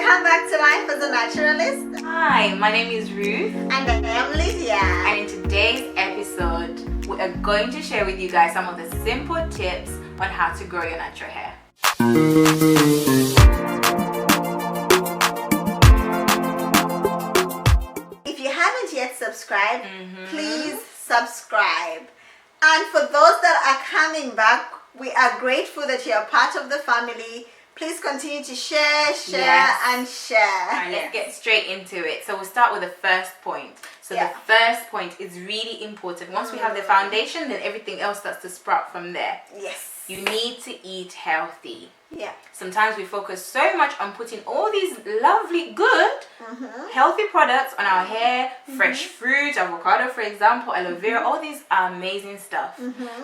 Welcome back to Life as a Naturalist. Hi, my name is Ruth. And I am Lydia. And in today's episode, we are going to share with you guys some of the simple tips on how to grow your natural hair. If you haven't yet subscribed, please subscribe. And for those that are coming back, we are grateful that you are part of the family. Please continue to share, and share. And let's get straight into it. So we'll start with the first point. So the first point is really important. Once we have the foundation, then everything else starts to sprout from there. Yes. You need to eat healthy. Yeah. Sometimes we focus so much on putting all these lovely, good, healthy products on our hair, fresh fruit, avocado, for example, aloe vera, all these amazing stuff.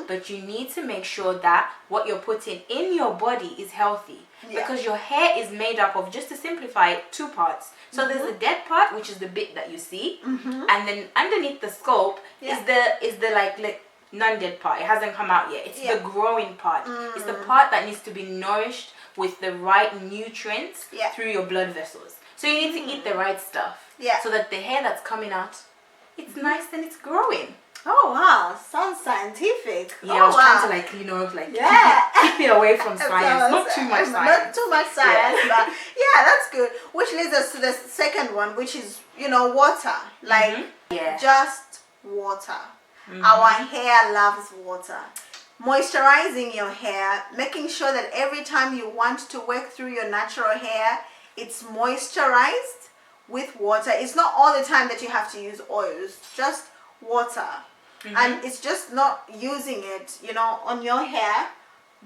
But you need to make sure that what you're putting in your body is healthy. Because your hair is made up of, just to simplify it, two parts. So there's the dead part, which is the bit that you see, and then underneath the scalp is the like non-dead part. It hasn't come out yet. It's the growing part. It's the part that needs to be nourished with the right nutrients through your blood vessels. So you need to eat the right stuff so that the hair that's coming out, it's nice and it's growing. Oh wow, sounds scientific. Yeah, I was trying to keep it away from science. Not too much science. Not too much science, but that's good. Which leads us to the second one, which is, water. Like just water. Our hair loves water. Moisturizing your hair, making sure that every time you want to work through your natural hair, it's moisturized with water. It's not all the time that you have to use oils, just water. And it's just not using it, on your hair.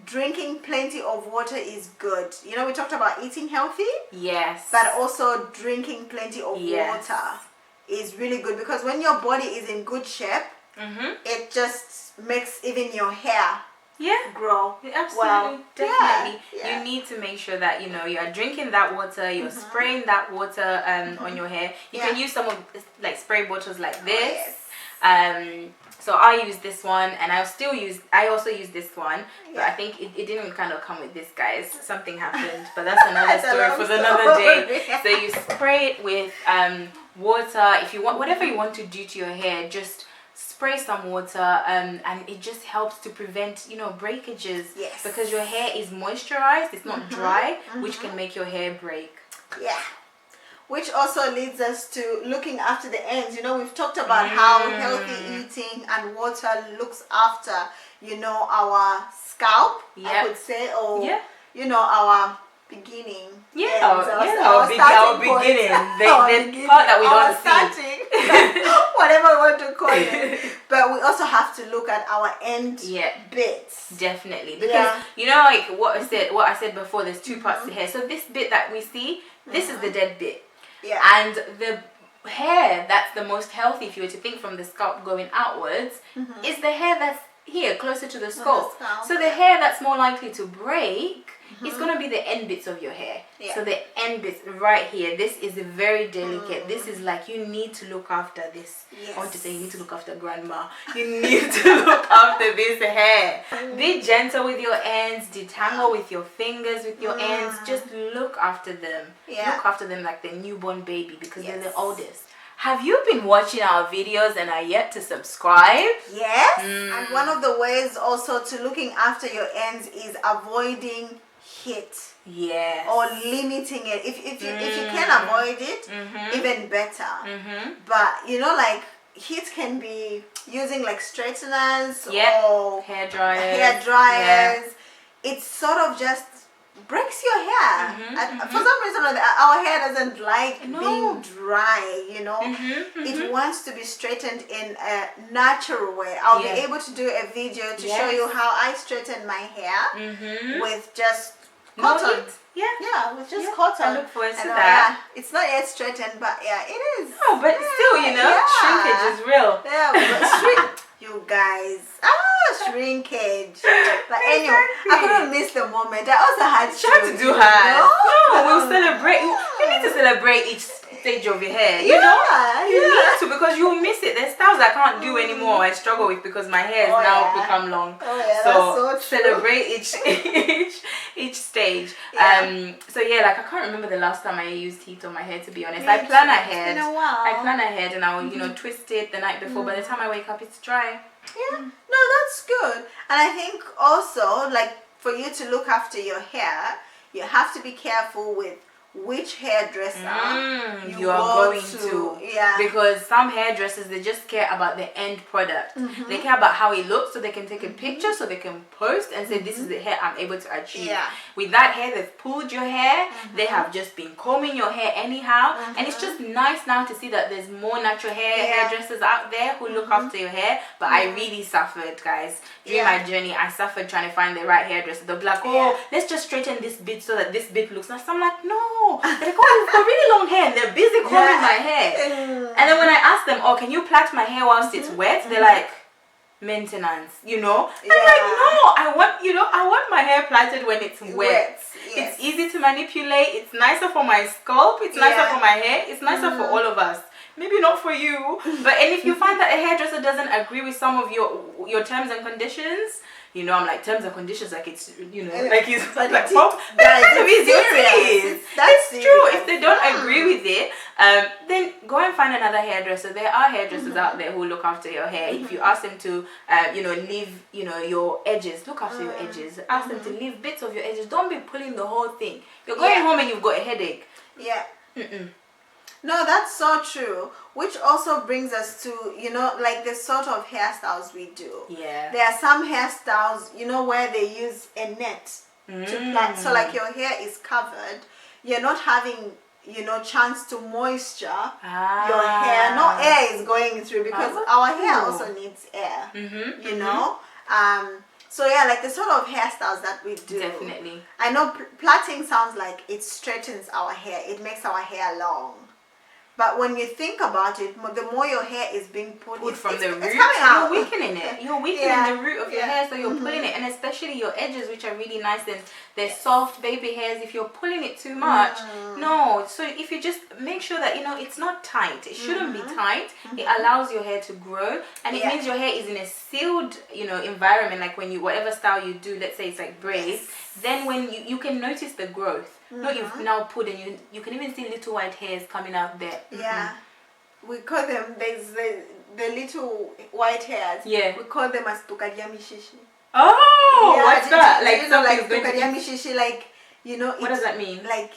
Drinking plenty of water is good. We talked about eating healthy. Yes. But also drinking plenty of water is really good, because when your body is in good shape, it just makes even your hair grow. Absolutely, definitely. You need to make sure that you are drinking that water. You're spraying that water on your hair. You can use some of spray bottles like this. So I use this one, and I also use this one, but I think it didn't kind of come with this, guys. Something happened, but that's another story for another day. So you spray it with water. If you want, whatever you want to do to your hair, just spray some water, and it just helps to prevent breakages. Yes. Because your hair is moisturized, it's not dry, which can make your hair break. Yeah. Which also leads us to looking after the ends. We've talked about how healthy eating and water looks after, our scalp, I would say, or, our beginning. Our beginning. The part that we don't see. Whatever we want to call it. But we also have to look at our end bits. Definitely. Because, what I said before, there's two parts to hair. So this bit that we see, this is the dead bit. Yeah. And the hair that's the most healthy, if you were to think from the scalp going outwards, is the hair that's here, closer to the scalp. So the hair that's more likely to break is going to be the end bits of your hair. Yeah. So the end bits right here, this is very delicate. This is like, you need to look after this. Yes. I want to say you need to look after grandma. You need to look after this hair. Be gentle with your ends. Detangle with your fingers, with your ends. Just look after them. Yeah. Look after them like the newborn baby, because they're the oldest. Have you been watching our videos and are yet to subscribe? Yes. And one of the ways also to looking after your ends is avoiding heat. Yes. Or limiting it. If you can avoid it, even better. But heat can be using straighteners or hair dryers. Yeah. It's sort of just breaks your hair. For some reason our hair doesn't like being dry, it wants to be straightened in a natural way. I'll be able to do a video to show you how I straighten my hair with just cotton. With just cotton. I look forward to that. It's not yet straightened, but it is. No, but still, shrinkage is real. But you guys, shrinkage. But anyway, I couldn't miss the moment. I also had to do hers. No, we'll celebrate. We need to celebrate celebrate each stage of your hair. You know, you need to, because you'll miss it. There's styles I can't do anymore. I struggle with because my hair has now become long. So celebrate each stage. So yeah, like I can't remember the last time I used heat on my hair, to be honest. I plan ahead. It's been a while. I plan ahead and I'll twist it the night before. By the time I wake up, it's dry. Yeah, no, that's good. And I think also, like, for you to look after your hair, you have to be careful with which hairdresser you are going to. Because some hairdressers, they just care about the end product. They care about how it looks, so they can take a picture, so they can post and say, this is the hair I'm able to achieve. With that hair, they've pulled your hair. They have just been combing your hair anyhow. And it's just nice now to see that there's more natural hairdressers out there who look after your hair. But I really suffered, guys. During my journey, I suffered trying to find the right hairdresser. They'll be like, oh, let's just straighten this bit so that this bit looks nice. I'm like, no. They're like, oh, you've got really long hair, and they're busy combing my hair. And then when I ask them, oh, can you plait my hair whilst it's wet? They're like, maintenance, you know? I'm like, no, I want my hair plaited when it's wet. It's easy to manipulate. It's nicer for my scalp. It's nicer for my hair. It's nicer for all of us. Maybe not for you, but and if you find that a hairdresser doesn't agree with some of your terms and conditions, you know, I'm like, terms and conditions, like it's, you know, like it's like pop. It's true. If they don't agree with it, then go and find another hairdresser. There are hairdressers out there who look after your hair. If you ask them to, you know, leave, you know, your edges, look after your edges. Ask them to leave bits of your edges. Don't be pulling the whole thing. You're going home and you've got a headache. No, that's so true. Which also brings us to, you know, like the sort of hairstyles we do. There are some hairstyles, you know, where they use a net to plait. So like your hair is covered. You're not having, you know, chance to moisture your hair. No air is going through because our hair also needs air. You know? So yeah, like the sort of hairstyles that we do. Definitely. I know plaiting sounds like it straightens our hair. It makes our hair long. But when you think about it, the more your hair is being pulled from the root, you're weakening it. You're weakening the root of your hair, so you're pulling it. And especially your edges, which are really nice and they're soft baby hairs. If you're pulling it too much, no. So if you just make sure that, you know, it's not tight. It shouldn't be tight. It allows your hair to grow. And it means your hair is in a sealed, you know, environment. Like when you, whatever style you do, let's say it's like braids, then when you can notice the growth. No, you've now put, and you can even see little white hairs coming out there. We call them, there's the little white hairs. We call them as tukaria mishishi. Oh, what's that? Like, you know, like tukaria mishishi, like, you know. What does that mean? Like,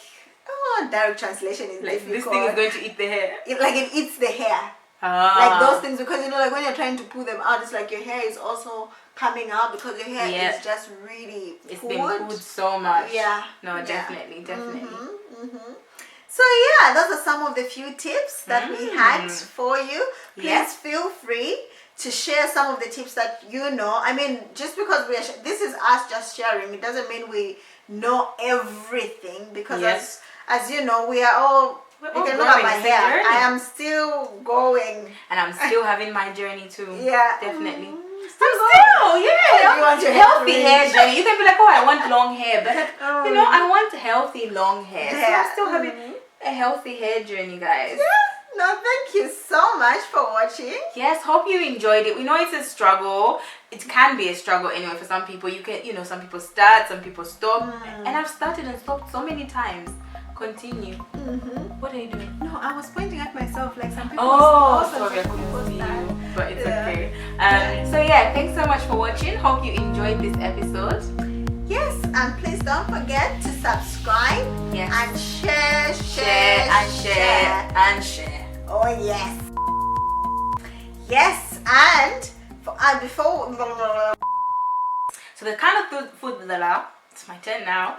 direct translation is like difficult. This thing is going to eat the hair. It eats the hair. Like those things, because, you know, like when you're trying to pull them out, it's like your hair is also coming out because your hair is just really pulled. It's been pulled so much. No, definitely. So yeah, those are some of the few tips that we had for you. Please feel free to share some of the tips that you know. I mean, just because this is us just sharing, it doesn't mean we know everything, because as you know, we are all. You can look at my hair. I am still going. And I'm still having my journey too. Definitely. You want your healthy hair journey. You can be like, oh, I want long hair. But, you know, I want healthy long hair. So I'm still having a healthy hair journey, guys. No, thank you so much for watching. Yes, hope you enjoyed it. We know it's a struggle. It can be a struggle anyway for some people. You can, you know, some people start, some people stop. And I've started and stopped so many times. Continue. What are you doing? No, I was pointing at myself like some people. Sorry, I couldn't see you, but it's okay. So yeah, thanks so much for watching. Hope you enjoyed this episode. Yes, and please don't forget to subscribe and share. Oh yes. Yes, and before. So the kind of food that it's my turn now.